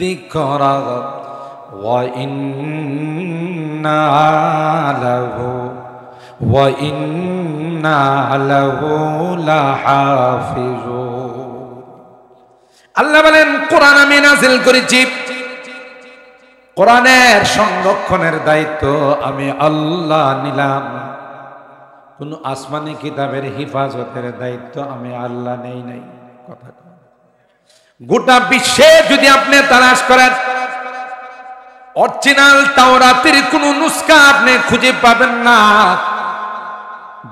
যিকরা ওয়া ইন্না লাহু লাহাফিজুন। আল্লাহ বলেন কোরআন আমি নাযিল করেছি, কোরআনের সংরক্ষণের দায়িত্ব আমি আল্লাহ নিলাম। কোন আসমানি কিতাবের হিফাজতের দায়িত্ব আমি আল্লাহ নেই নাই। কথা গোটা বিশ্বে যদি আপনি তালাশ করেন, অরিজিনাল তাওরাতের কোন নুসখা আপনি খুঁজে পাবেন না,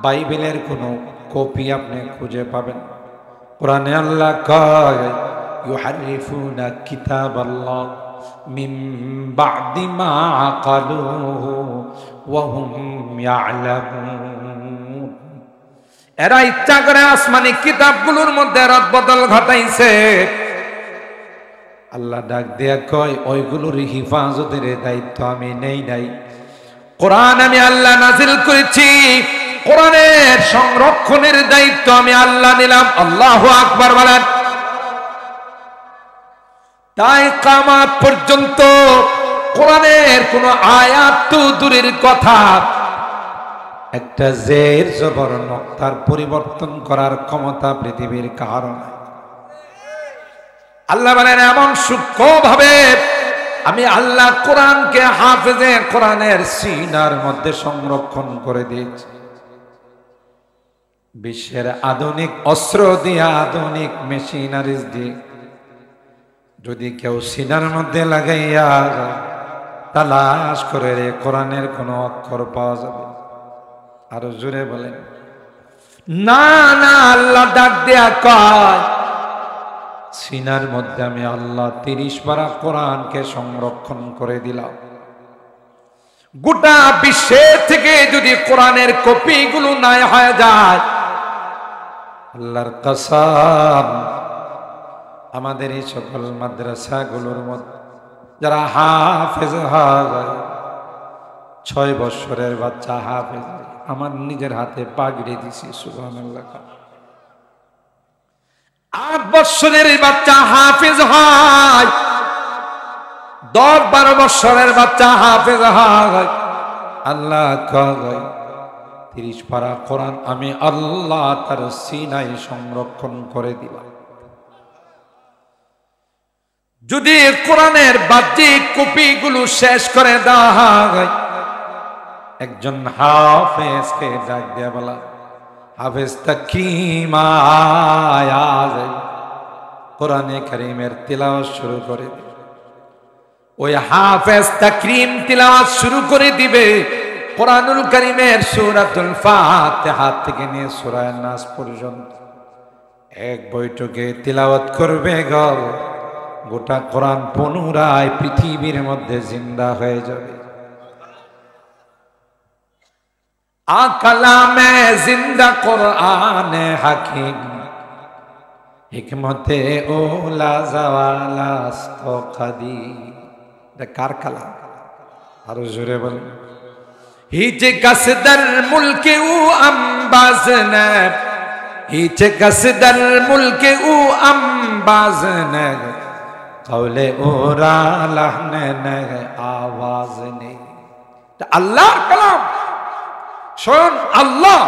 বাইবেলের কোন কপি আপনি খুঁজে পাবেন। কোরআনে আল্লাহ কয় ইউহারিফুনা কিতাবাল্লাহ মিন বা'দি মা আকালুহু ওয়া হুম ইয়ালামুন। এরা ইচ্ছা করে আসমানি কিতাবগুলোর মধ্যে রদবদল ঘটাইছে। আল্লাহ ডাক দিয়া কয় ওইগুলোর হিফাজতের দায়িত্ব আমি নেই নাই। কোরআন আমি আল্লাহ নাযিল করেছি, কোরআনের সংরক্ষণের দায়িত্ব আমি আল্লাহ নিলাম। আল্লাহু আকবার বলেন। তাই কিয়ামত পর্যন্ত কোরআনের কোন আয়াত তো দূরের কথা, একটা জের জবর নক্তার পরিবর্তন করার ক্ষমতা পৃথিবীর কারো নাই। আল্লাহ বলেন এমন সূক্ষ্মভাবে আমি আল্লাহ কোরআনকে হাফেজে কোরআনের সিনার মধ্যে সংরক্ষণ করে দিয়েছি। বিশ্বের আধুনিক অস্ত্র দিয়ে, আধুনিক মেশিনারিজ দিয়ে যদি কেউ সিনার মধ্যে লাগাইয়া তালাশ করে রে কোরআনের কোনো অক্ষর পাওয়া যাবে? আরো জোরে বলেন না না। আল্লাহ ডাক দেয়া কয় সিনার মধ্যে আমি আল্লাহ 30 পারা কোরআনকে সংরক্ষণ করে দিলাম। গোটা বিশ্বের থেকে যদি কোরআনের কপিগুলো নাই হয়ে যায়, আল্লাহর কসম আমাদের এই সকল মাদ্রাসাগুলোর মধ্যে যারা হাফেজ হয়, 6 বছরের বাচ্চা হাফেজ, আমার নিজের হাতে পাগড়ি দিছি, সুবহানাল্লাহ। 8 বছরের বাচ্চা হাফেজ হয়, 10-12 বছরের বাচ্চা হাফেজ হয়। আল্লাহ কয় 30 পারা কোরআন আমি আল্লাহ তার সিনায় সংরক্ষণ করে দিলাম। যদি কোরআনের বাহ্যিক কপিগুলো শেষ করে দেওয়া হয়, একজন হাফেজকে ডাক দিয়া বলা হাফেজ তাকীম আয়াজ কোরআনে কারীমের তিলাওয়াত শুরু করে দিবে। ওই হাফেজ তাকরীম তিলাওয়াত শুরু করে দিবে কোরআনুল কারীমের সূরাতুল ফাতিহা থেকে নিয়ে সূরা নাস পর্যন্ত এক বৈঠকে তিলাওয়াত করবে। গোটা কোরআন পুনরায় পৃথিবীর মধ্যে জিন্দা হয়ে যাবে। কালামে জিন্দা কোরআনে হাকিম হিকমতে ওলা জাওয়ালাস্ত খাদি। এটা কার কালাম? আরো জোরে বলেন। হিচে কাসদার মুলকে ও আম্বাজনে, হিচে কাসদার মুলকে ও আম্বাজনে, কওলে ওরা লাহনে নে আওয়াজ নেই। আল্লাহর কালাম। শোন, আল্লাহ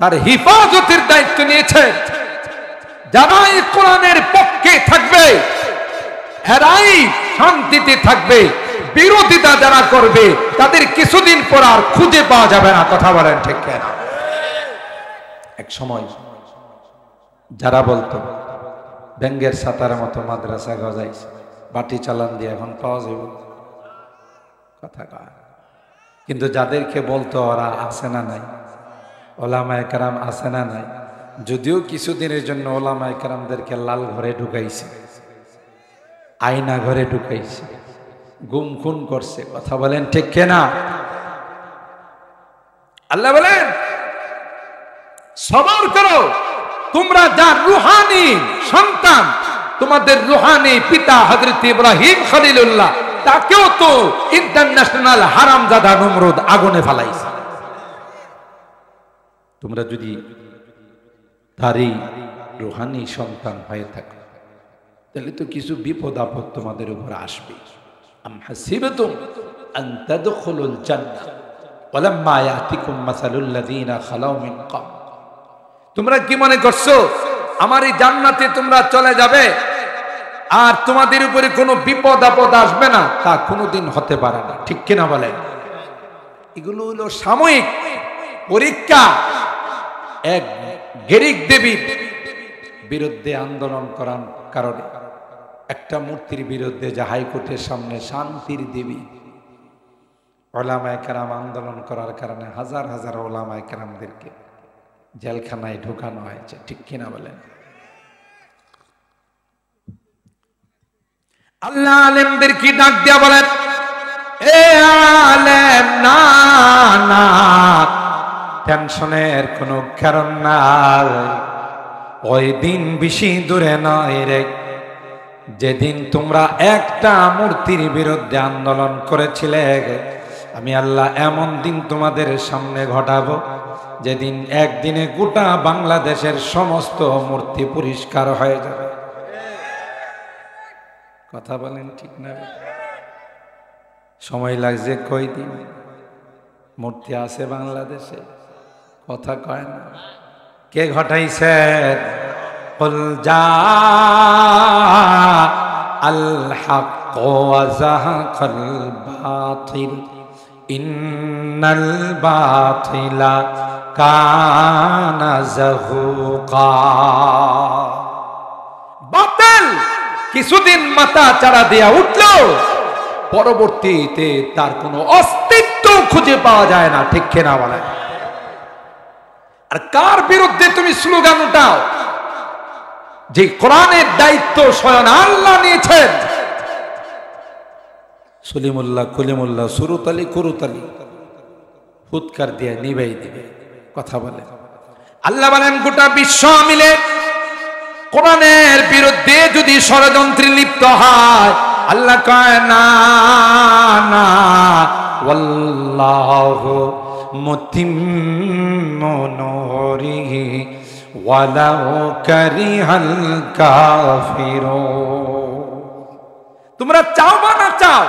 তার হিফাজতের দায়িত্ব নিয়েছে। যারা এই কোরআনের পক্ষে থাকবে এরাই শান্তিতে থাকবে। বিরোধিতা যারা করবে তাদের কিছুদিন পর আর খুঁজে পাওয়া যাবে না। কথা বলেন ঠিক কিনা? এক সময় যারা বলতো ব্যাঙ্গের ছাতার মতো মাদ্রাসা গজাইছে, বাটি চালান দিয়ে এখন পাওয়া যাবে, কথা কয়। কিন্তু যাদেরকে বলতো ওরা আছে না নাই? ওলামায়ে কেরাম আছে না নাই? যদিও কিছুদিনের জন্য ওলামায়ে কেরামদেরকে লাল ঘরে ঢুকাইছে, আয়না ঘরে ঢুকাইছে, গুম খুন করছে। কথা বলেন ঠিক কিনা? আল্লাহ বলেন সবর করো, তোমরা যার রুহানি সন্তান, তোমাদের রুহানি পিতা হযরত ইব্রাহিম খলিলুল্লাহ, তাকেও তো ইন্টারন্যাশনাল হারামজাদা নমরুদ আগুনে ফেলাইছে। তোমরা যদি তারই রুহানি সন্তান হয়ে থাকো, তাহলে তো কিছু বিপদ আপদ তোমাদের উপর আসবে। আম হাসিবতুম আন তাদখুলুল জান্নাহ ওয়ালাম্মা ইয়াতিকুম মাসালুল লাযিনা খালাউ মিন ক্বাবল, তোমরা কি মনে করছো আমার এই জান্নাতে তোমরা চলে যাবে আর তোমাদের উপরে কোনো বিপদ আপদ আসবে না? তা কোনোদিন হতে পারে না, ঠিক কিনা বলেন? এগুলো হলো সাময়িক পরীক্ষা। এক গ্রিক দেবীর বিরুদ্ধে আন্দোলন করার কারণে, একটা মূর্তির বিরুদ্ধে যে হাইকোর্টের সামনে শান্তির দেবী, ওলামায়ে কেরাম আন্দোলন করার কারণে হাজার হাজার ওলামায়ে কেরামদেরকে জেলখানায় ঢুকানো হয়েছে, ঠিক কিনা বলেন? আল্লাহ আলেমদের কি ডাক দিয়া বলেন, এ আলেম না না, টেনশনের কোনো কারণ নাই। ওই দিন বেশি দূরে নয় রে, যেদিন তোমরা একটা মূর্তির বিরুদ্ধে আন্দোলন করেছিলে, আমি আল্লাহ এমন দিন তোমাদের সামনে ঘটাবো যেদিন একদিনে গোটা বাংলাদেশের সমস্ত মূর্তি পরিষ্কার হয়ে যাবে। কথা বলেন ঠিক না? সময় লাগছে কয়দিন? মূর্তি আছে বাংলাদেশে, কথা কয় না। কে ঘটাইছে? কুল জা আল হক ওয়া যাহাকাল বাতিল ইন্নাল বাতিলা কানা যাহুকা। বাতিল কিছুদিন মাথা চাড়া দিয়া উঠলো, পরবর্তীতে তার কোনো অস্তিত্ব খুঁজে পাওয়া যায় না, ঠিক কিনা বলেন? আর কার বিরুদ্ধে তুমি স্লোগান উঠাও? যে কোরআনের দায়িত্ব স্বয়ং আল্লাহ নিয়েছেন। সলিমুল্লাহ কলিমুল্লাহ সুরুতালি কুরুতালি ফুৎকার দিয়ে নিভাই দিবে, কথা বলে। আল্লাহ বলেন গোটা বিশ্ব মিলে কোরআনের বিরুদ্ধে যদি ষড়যন্ত্রে লিপ্ত হয়, আল্লাহ কয় না না, ওয়াল্লাহু মুতিম্মু নূরিহি ওয়ালাউ কারিহাল কাফিরুন। তোমরা চাও বা না চাও,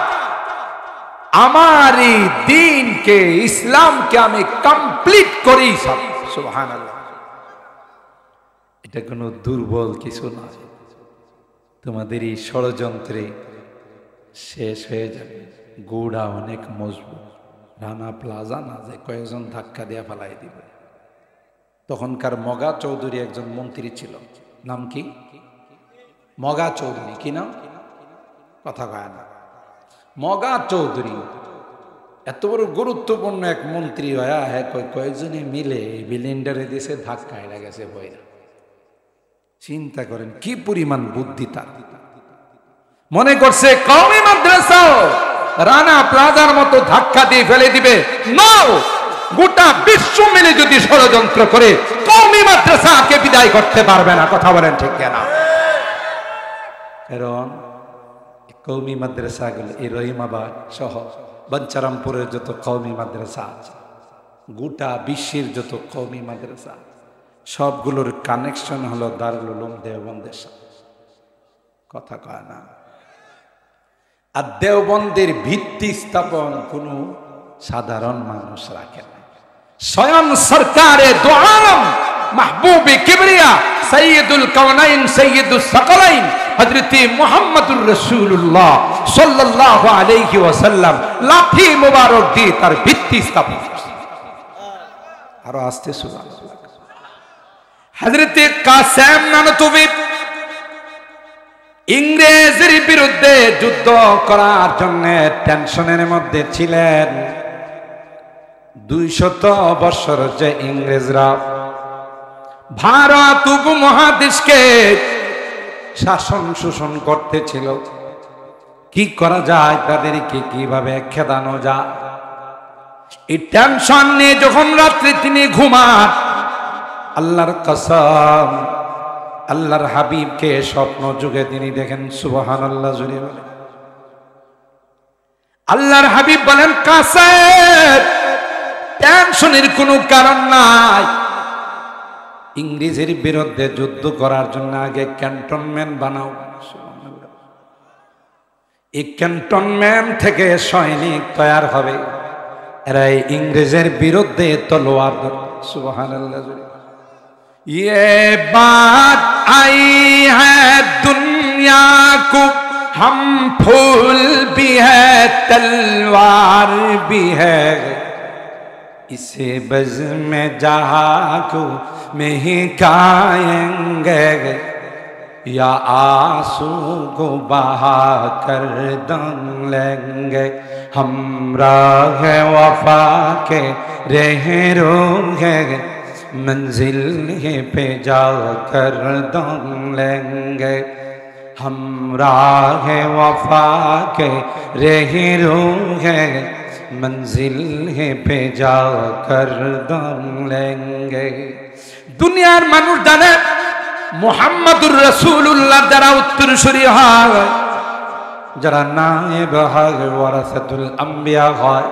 আমার এই দ্বীনকে, ইসলামকে আমি কমপ্লিট করেই ছাড়ব। সুবহানাল্লাহ। এটা কোনো দুর্বল কিছু না, তোমাদের এই ষড়যন্ত্রে শেষ হয়ে যাবে। গোড়া অনেক মজবুত। রানা প্লাজা না যে কয়েকজন ধাক্কা দিয়ে ফেলাই দিবে। তখনকার মগা চৌধুরী একজন মন্ত্রী ছিল, নাম কি? মগা চৌধুরী। কি নাম? কথা কয় না। মগা চৌধুরী এত বড় গুরুত্বপূর্ণ এক মন্ত্রী হয়া, হ্যাঁ কয়েকজনে মিলে বিলিন্ডারে দেশে ধাক্কা এড়া গেছে বইরা। চিন্তা করেন কি পরিমাণ বুদ্ধি তার। মনে করছে কওমি মাদ্রাসা রানা প্লাজার মতো ধাক্কা দিয়ে ফেলে দিবে। নো, গোটা বিশ্ব মিলে যদি ষড়যন্ত্র করে কওমি মাদ্রাসাকে বিদায় করতে পারবে না, কথা বলেন ঠিক কিনা? কারণ কওমি মাদ্রাসাগুলো এই রহিমাবাদ সহ বাঞ্চারামপুরের যত কওমি মাদ্রাসা আছে, গোটা বিশ্বের যত কওমি মাদ্রাসা, সবগুলোর কানেকশন হলো দারুল উলুম দেওবন্দের সাথে, কথা কয় না। আর দেওবন্দের ভিত্তি স্থাপন কোনো সাধারণ মানুষ রাখে না। স্বয়ং সরকারে দো আলম মাহবুবে কিবরিয়া সৈয়দুল কাওনাইন সৈয়দুস সাকালাইন হযরত মুহাম্মদুর রাসূলুল্লাহ সাল্লাল্লাহু আলাইহি ওয়াসাল্লাম লাঠি মোবারক দিয়ে তার ভিত্তি স্থাপন করেছেন। আরো আস্তে সুবহানাল্লাহ। হযরত কাসেম নানতুবি ইংরেজের বিরুদ্ধে যুদ্ধ করার জন্য টেনশনের মধ্যে ছিলেন। 200 বছর যে ইংরেজরা ভারত উপমহাদেশকে শাসন শোষণ করতেছিল, কি করা যায়, তাদেরকে কিভাবে খেদানো যায়, এই টেনশন নিয়ে যখন রাত্রে তিনি ঘুমান, আল্লাহর কসম আল্লাহর হাবিবকে স্বপ্ন যুগে তিনি দেখেন। সুবহানাল্লাহ জুড়ে বলেন। আল্লাহর হাবিব বলেন, কাসেম টেনশনের কোনো কারণ নাই, ইংরেজের বিরুদ্ধে যুদ্ধ করার জন্য আগে ক্যান্টনমেন্ট বানাও। এই ক্যান্টনমেন্ট থেকে সৈনিক তৈরি হবে, এরা ইংরেজের বিরুদ্ধে তলোয়ার ধরবে। সুবহানাল্লাহ। ये बात आई है दुनिया को, हम फूल भी है तलवार भी है, इसे बज़ में जहाँ को महकाएंगे, या आंसू को बहा कर दम लेंगे, हम राह वफा के रहरोगे, मंजिल पे जाकर दम लेंगे, हम राह वफा के रहरोगे, मंजिल पे जाकर दम लेंगे। दुनियार मानुष जाने मुहम्मदुर रसूलुल्लाह যারা উত্তরসূরি হয়, যারা নায়েব হয়, ওয়ারাসাতুল আম্বিয়া হয়,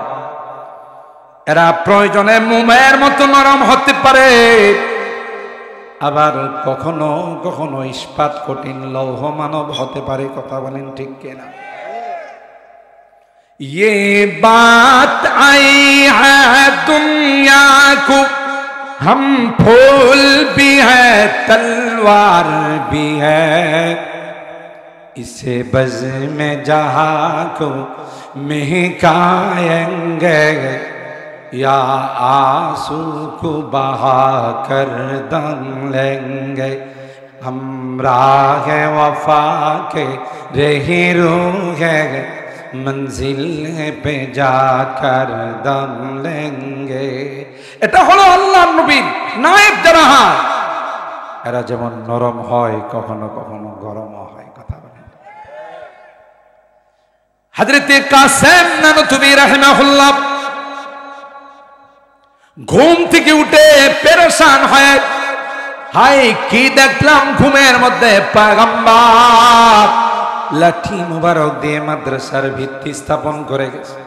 এরা প্রয়োজনে মোমের মতো নরম হতে পারে, আবার কখনো কখনো ইস্পাত কঠিন লৌহ মানব হতে পারে। কথা বলেন ঠিক কিনা? ये बात आई है दुनिया को, हम फूल भी है तलवार भी है, इसे बज़ में जहाँ को महकाएंगे, या आंसू को बहा कर दम लेंगे, हम राह वफा के रहरोगे, मंजिल पे जाकर दम लेंगे। এটা হলো আল্লাহর নবী নায়েব যারা হয়, এরা যেমন নরম হয় কখনো কখনো গরম হয়। কথা বলেন। হযরতে কাসেম নানতুবি রাহিমাহুল্লাহ ঘুম থেকে উঠে পেরেশান হয়ে, হাই কি দেখলাম ঘুমের মধ্যে, পয়গম্বর লাঠি মুবারক দিয়ে মাদ্রাসার ভিত্তি স্থাপন করে গেছে।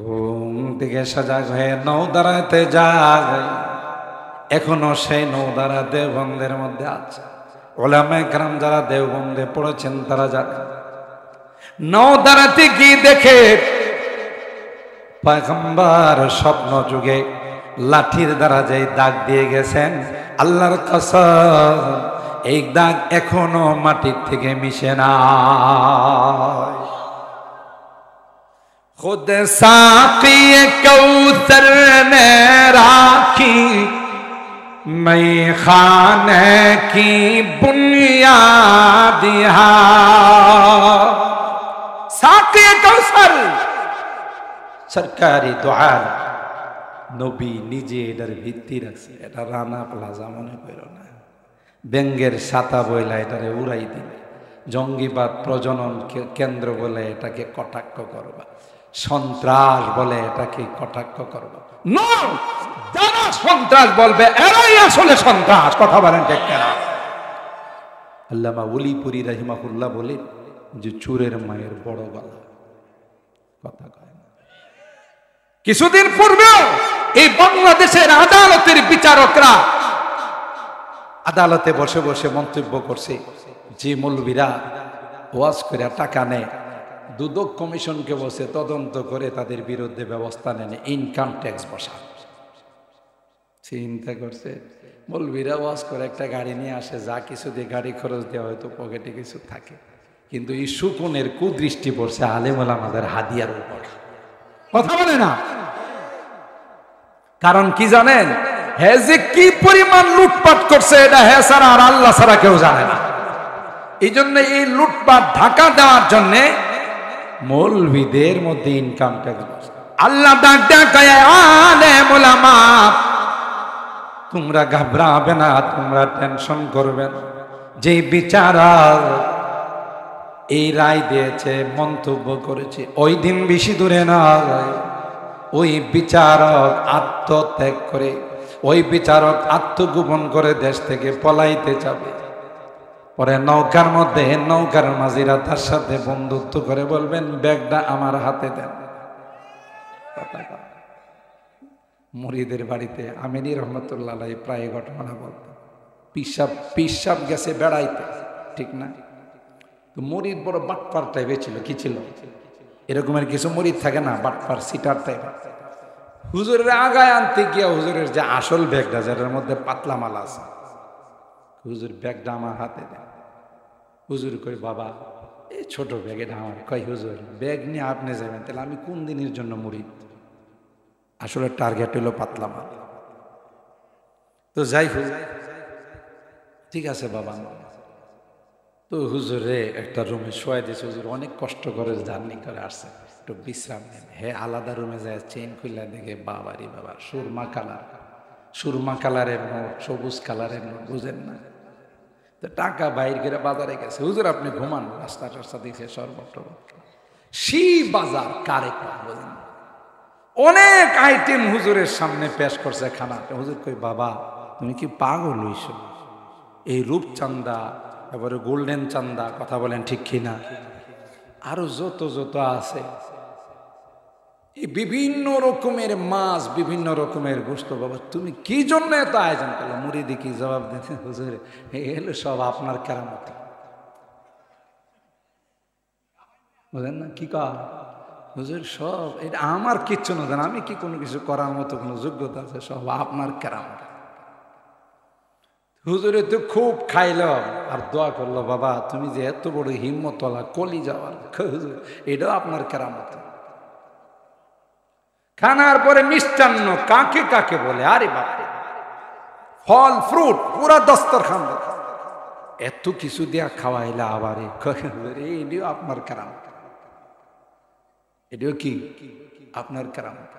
ঘুম থেকে সজাগ হয়ে নৌদারাতে যায়, এখনো সেই নৌদারা দেওবন্দের মধ্যে আছে। ওলামায়ে কেরাম যারা দেওবন্দে পড়েছেন তারা জানেন, নৌদারাতে গিয়ে দেখে পয়গম্বর স্বপ্ন যুগে লাঠির দ্বারা যে দাগ দিয়ে গেছেন, আল্লাহর কসম এই দাগ এখনো মাটির থেকে মিশে না। खुद साक़ी कौसर ने राखी मैं खाने की बुनियाद, साक़ी कौसर সরকারি দোয়ার নবী নিজে এটার ভিত্তি রাখছে। এটা রানা প্লাজা মনে করো না, ব্যঙ্গের সাতা বইলা এটারে উড়াই দিবে, জঙ্গিবাদ প্রজনন কেন্দ্র বলে এটাকে কটাক্ষ করবা, সন্ত্রাস বলে এটাকে কটাক্ষ করবা। যারা সন্ত্রাস বলবে এরাই আসলে সন্ত্রাস। কথা বলেন ঠিক কিনা? আল্লামা ওলিপুরি রাহিমাহুল্লাহ বলে যে চোরের মায়ের বড় গলা। কথা কয় না। কিছুদিন পূর্বে এই বাংলাদেশের আদালতের বিচারকরা আদালতে বসে বসে মন্তব্য করছে, যে মৌলবীরা ওয়াজ করে টাকা নেয়, দুদক কমিশনকে বসে তদন্ত করে তাদের বিরুদ্ধে ব্যবস্থা নেন, ইনকাম ট্যাক্স বসা। চিন্তা করছে, মৌলবীরা ওয়াজ করে একটা গাড়ি নিয়ে আসে, যা কিছু দিয়ে গাড়ি খরচ দেওয়া হয়তো পকেটে কিছু থাকে, কিন্তু এই সুকুনের কুদৃষ্টি পড়ছে আলেম ওলামাদের হাদিয়ার উপর। কথা বলে না? কারণ কি জানেন, হে যে কি পরিমাণ লুটপাট করছে এটা হে ছাড়া আর আল্লাহ ছাড়া কেউ জানে না। এই জন্য এই লুটপাট ঢাকা দেওয়ার জন্য মৌলবীদের মধ্যে ইনকাম ট্যাক্স। আল্লাহ ডাক ডাকায় আলেম ওলামা, তোমরা ঘাবড়াবে না, তোমরা টেনশন করবে না। যে বিচারক এই রায় দিয়েছে, মন্তব্য করেছে, ওই দিন বেশি দূরে না, ওই বিচারক আত্মত্যাগ করে, ওই বিচারক আত্মগোপন করে দেশ থেকে পলাইতে যাবে। পরে নৌকার মধ্যে নৌকার মাঝিরা তার সাথে বন্ধুত্ব করে বলবেন, ব্যাগটা আমার হাতে দেন। মুরিদের বাড়িতে আমিনী রহমতুল্লাহ প্রায় ঘটনা বলতেন, পিসাব গেছে বেড়াইতে, ঠিক না? তো মুরিদ বড় বাটপার টাইপের ছিল। কি ছিল? এরকমের কিছু মুরিদ থাকে না, বাটপার সিটার টাইপ। হুজুরের আগায় আনতে গিয়া হুজুরের যে আসল ব্যাগটা, যেটার মধ্যে পাতলা মাল আছে, হুজুর ব্যাগটা আমার হাতে দেন। হুজুর কই বাবা এই ছোট ব্যাগ এটা আমার। কই হুজুর ব্যাগ নিয়ে আপনি যাবেন, তাহলে আমি কোন দিনের জন্য মুরিদ? আসলে টার্গেট হলো পাতলা মাল। তো যাই হোক, ঠিক আছে বাবা। তো হুজুরে একটা রুমে শোয়া দিয়েছে। হুজুর অনেক কষ্ট করে জার্নি করে আসছে, একটু বিশ্রাম নেন। আলাদা রুমে যায়, চেইন খুললা দেখে বাবারি বাবা সুরমা কালার, সুরমা কালারের নোট, সবুজ কালারের নোট, বুঝেন না? তো টাকা বাইর করে বাজারে গেছে। হুজুর আপনি ঘুমান, রাস্তা টাস্তা দিয়েছে সর্বত্র শি বাজার কারে বোঝেন। অনেক আইটেম হুজুরের সামনে পেশ করছে খানা। হুজুর কই বাবা তুমি কি পাগল হইছ? এই রূপচান্দা, তারপরে গোল্ডেন চান্দা, কথা বলেন ঠিক কিনা, আরো যত যত আছে, এই বিভিন্ন রকমের মাছ, বিভিন্ন রকমের গোশত, বাবা তুমি কি জন্য এত আয়োজন করলো? মুরিদি কি জবাব দিতে? হুজুর এগুলো সব আপনার কেরামত। বুঝলেন না কি কর? হুজুর সব এটা আমার কিচ্ছু না, জান আমি কি কোনো কিছু করার মতো কোনো যোগ্যতা আছে? সব আপনার কেরামত। হুজুরে তো খুব খাইল আর দোয়া করলো, বাবা তুমি যে এত বড় হিম্মতওয়ালা, কলি যাওয়ার, হুজুর এটাও আপনার কেরামত। খানার পরে মিষ্টান্ন কাকে কাকে বলে, আরে বাপরে, ফল ফ্রুট পুরা দস্তরখান, এত কিছু দিয়া খাওয়াইলা আবার এটিও আপনার কেরামত। এটিও কি আপনার কেরামত।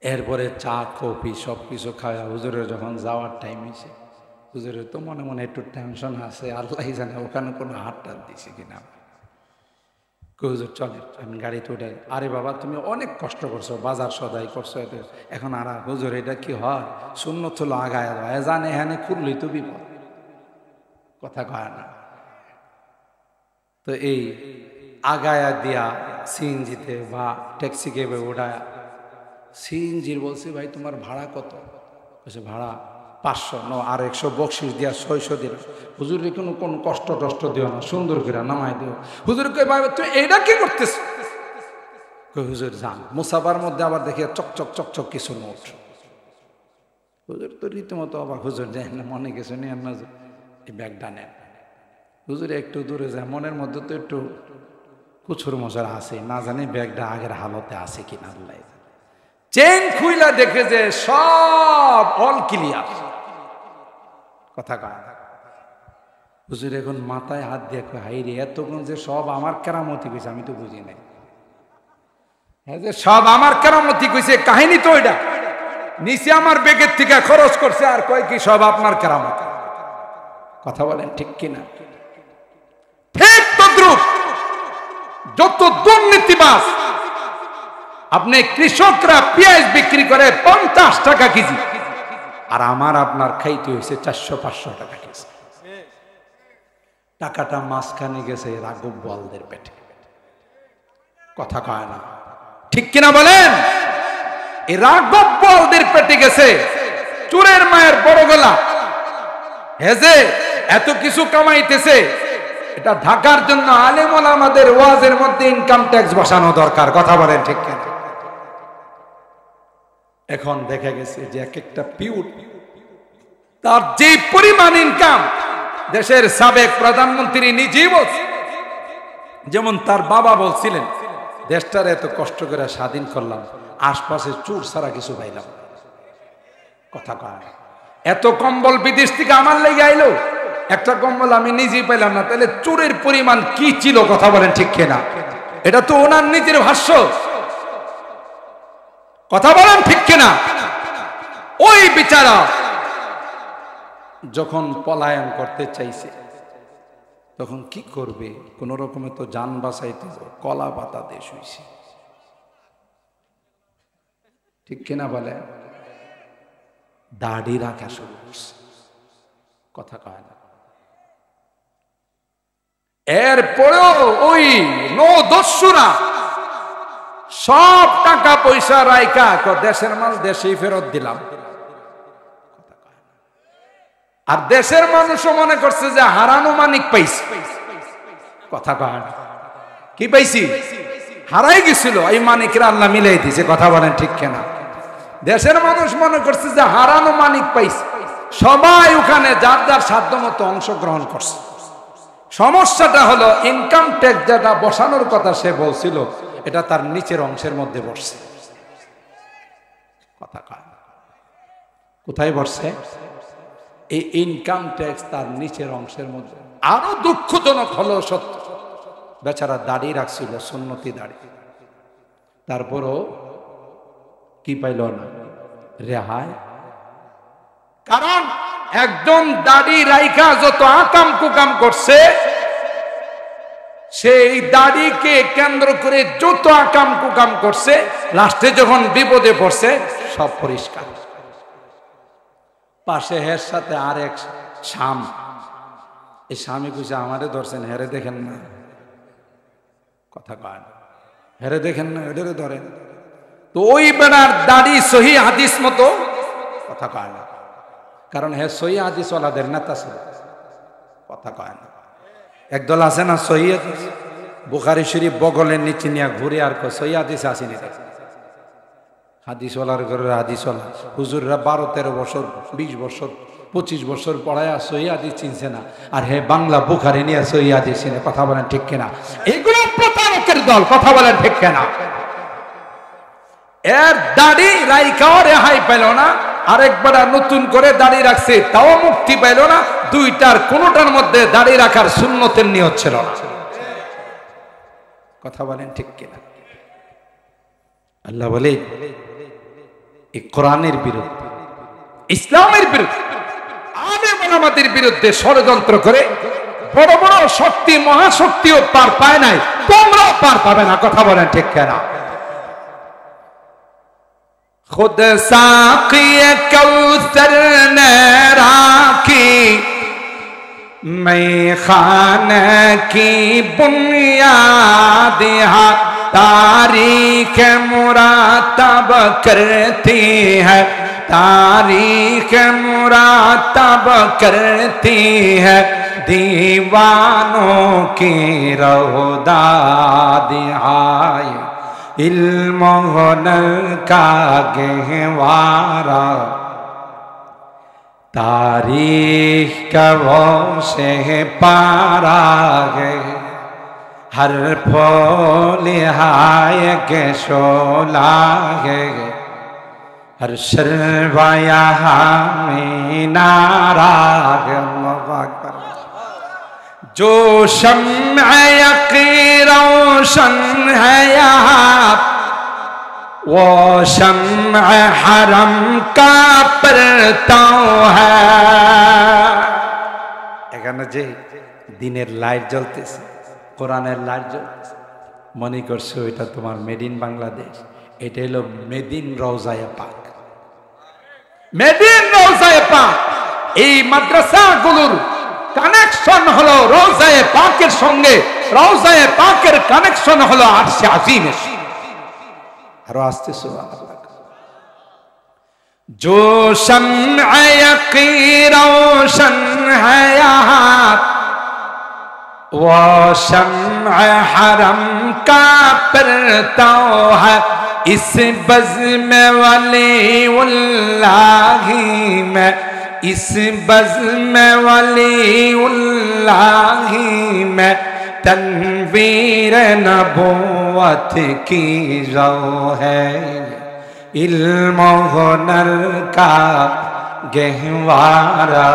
এরপরে চা কফি সবকিছু খাওয়া হুজুরের যখন যাওয়ার টাইম হয়েছে, হুজুরের তো মনে মনে একটু টেনশন আছে, আল্লাহ জানে ওখানে কোনো হাত টাত দিছে কিনা। হুজুর চলে, আমি গাড়িতে উঠে, আরে বাবা তুমি অনেক কষ্ট করছো, বাজার সদাই করছো, এখন আর হুজুর এটা কি হয়? সুন্নত হলো আগায় দেওয়া, জানে এখানে খুললেই তো বিপদ, কথা কয় না। তো এই আগায়া দিয়া সিএনজিতে বা ট্যাক্সি ক্যাবে ওঠায়, সিএনজির বলছি ভাই তোমার ভাড়া কত? বলছে ভাড়া 500। আর 100 বকশিস দিয়া 600 দিল। হুজুর কোনো কষ্ট টষ্ট দিও না, সুন্দর করে নামাই দিও। হুজুর কই ভাই তুই এটা কি করতেছ? কই হুজুর যান। মুসাফার মধ্যে আবার দেখে চকচক চকচক কিছু নোট। হুজুর তো রীতিমতো অবাক, হুজুর যায় না মনে কিছু নিয়ে না, এই ব্যাগটা নেন। হুজুর একটু দূরে যায়, মনের মধ্যে তো একটু কুছুর মশার আছে, না জানি ব্যাগটা আগের হালতে আছে কিনা। আল্লাহ চেইন খুইলা দেখে যে সব অল ক্লিয়ার, কথা কয়। হুজুর এখন মাথায় হাত দিয়ে হাই রে, এতক্ষণ যে সব আমার কেরামতি কইছে আমি তো বুঝি নাই। হ্যাঁ যে সব আমার কেরামতি কইছে, কাহিনী তো ওইটা নিচে আমার বেগের থেকে খরচ করছে, আর কয় কি সব আপনার কেরামতি। কথা বলেন ঠিক কিনা? ঠিক তদ্রুপ যত দুর্নীতিবাজ, আপনি কৃষকরা পেঁয়াজ বিক্রি করে 50 টাকা কেজি, আর আমার আপনার খাইতে হয়েছে 400-500 টাকা কেজি। টাকাটা মাঝখানে গেছে রাঘব বোয়ালদের পেটে, কথা কয় না ঠিক কিনা বলেন? এই রাঘব বোয়ালদের পেটে গেছে চোরের মায়ের বড় গলা। হেজে এত কিছু কামাইতেছে, এটা ঢাকার জন্য আলেম ওলামাদের ওয়াজের মধ্যে ইনকাম ট্যাক্স বসানো দরকার, কথা বলেন ঠিক কিনা? এখন দেখা গেছে যে এক একটা পিউট তার যে পরিমাণ ইনকাম, দেশের সাবেক প্রধানমন্ত্রী নিজেই বলছেন, যেমন তার বাবা বলছিলেন দেশটার এত কষ্ট করে স্বাধীন করলাম, আশপাশে চোর ছাড়া কিছু পাইলাম, কথা কয়। এত কম্বল বিদেশ থেকে আমার লেগে আইলো, একটা কম্বল আমি নিজেই পাইলাম না, তাহলে চোরের পরিমাণ কি ছিল, কথা বলেন ঠিক কিনা? এটা তো ওনার নিজের ভাষ্য, কথা বলেন ঠিক কিনা? ওই বিচারা যখন পলায়ন করতে চাইছে তখন কি করবে? কোন রকমে তো যান বাঁচাইতে কলা পাতা দেশ হইছে, ঠিক কিনা বলে? দাড়ি রাখা শুরু করছে, কথা কয় না। এরপরেও ওই দস্যুরা সব টাকা পয়সা রাইকা দেশের মাল দেশেই ফেরত দিলাম, আর দেশের মানুষও মনে করছে যে হারানো মানিক পাইছে, কথা কয় কি পাইছি? হারাই গেছিল, এই মানিকরা আল্লাহ মিলাই দিয়েছে। কথা বলেন ঠিক কেনা? দেশের মানুষ মনে করছে যে হারানো মানিক পাইছে, সবাই ওখানে যার যার সাধ্য মতো অংশগ্রহণ করছে। সমস্যাটা হলো ইনকাম ট্যাক্স যেটা বসানোর কথা সে বলছিল, এটা তার নিচের অংশের মধ্যে বসছে। কথা কয় কোথায় বসছে? এই ইনকাম ট্যাক্স তার নিচের অংশের মধ্যে। আরো দুঃখজনক হলো সত্য, বেচারা দাড়ি রাখছিল, সুন্নতি দাড়ি, তারপরও কি পাইল না? রেহাই। কারণ একজন দাড়ি রাইখা যত আকাম কুকাম করছে, সেই দাড়িকে কেন্দ্র করে যত আকাম কুকাম করছে, লাস্টে যখন বিপদে পড়ছে সব পরিষ্কার। পাশে হের সাথে আর এক শাম, এই স্বামী কুছে আমারে ধরছেন, হেরে দেখেন না। কথা কয় হেরে দেখেন না, এটারে ধরেন। তো ওই বেড়ার দাড়ি সহি হাদিস মতো, কথা কয় না, কারণ হে সহি হাদিস ওয়ালাদের নেতা ছিল। কথা কয় না। একদল আছে না সহি হাদিস, বুখারী শরীফ বগলের নিচে নিয়ে ঘুরে আর সহি হাদিস আসেনি। হাদিসওয়ালার ঘরের হাদিসওয়ালা হুজুররা 12-13 বছর, 20 বছর, 25 বছর পড়ায় সহি হাদিস চিনছে না, আর হে বাংলা বুখারী নিয়ে সহি হাদিস চিনে। কথা বলেন ঠিক কিনা? এগুলো প্রতারকের দল। কথা বলেন ঠিক কিনা? এর দাড়ি রাইখাও রেহাই পেল না, আরেকবার নতুন করে দাড়ি রাখছে, তাও মুক্তি পেল না। দুইটার কোনটার মধ্যে দাড়ি রাখার সুন্নতের নিয়ত ছিল না। কথা বলেন ঠিক কিনা? আল্লাহ বলে এই কোরআনের বিরুদ্ধে, ইসলামের বিরুদ্ধে, আলেম ওলামাদের বিরুদ্ধে ষড়যন্ত্র করে বড় বড় শক্তি, মহাশক্তিও পার পায় নাই, তোমরাও পার পাবে না। কথা বলেন ঠিক কিনা? खुद साक़ी कौसर ने राखी, मैं खाने की बुनियाद यहाँ तारीख मुरातब करती है, तारीख मुरातब करती है, दीवानों की रौदाद आए, इल्म हुनर का गहवारा, तारीख का वो से पारा है, हर फूल हाय के शोला है, हर शर्वाया में नारा है। जो शम्अ यक़ीन रोशन है यहाँ, वो शम्अ हरम का परताव है। এখানে যে দিনের লাইট জ্বলতেছে, কোরআনের লাইট জ্বলতেছে, মনে করছো এটা তোমার মেড ইন বাংলাদেশ। এটা হলো মেড ইন রওজায়ে পাক, মেড ইন রওজায়ে পাক। এই মাদ্রাসাগুলোর কানেকশন হলো রওজায়ে পাকের সঙ্গে, রওজায়ে পাকের কানেকশন হলো আরশে আজিমের। আরো আসতে সুবহানাল্লাহ। जो शम्अ यक़ीन रोशन है यहाँ, वो शम्अ हरम का परताव है, इस बज़्म वलीउल्लाही में, इस बज़्म वलीउल्लाही में तनवीर नबुव्वत की ज़ौ है, इल्म हुनर का गहवारा,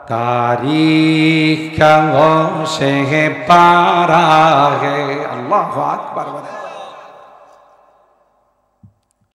तारीख का वो से पारा है। अल्लाहु अकबर।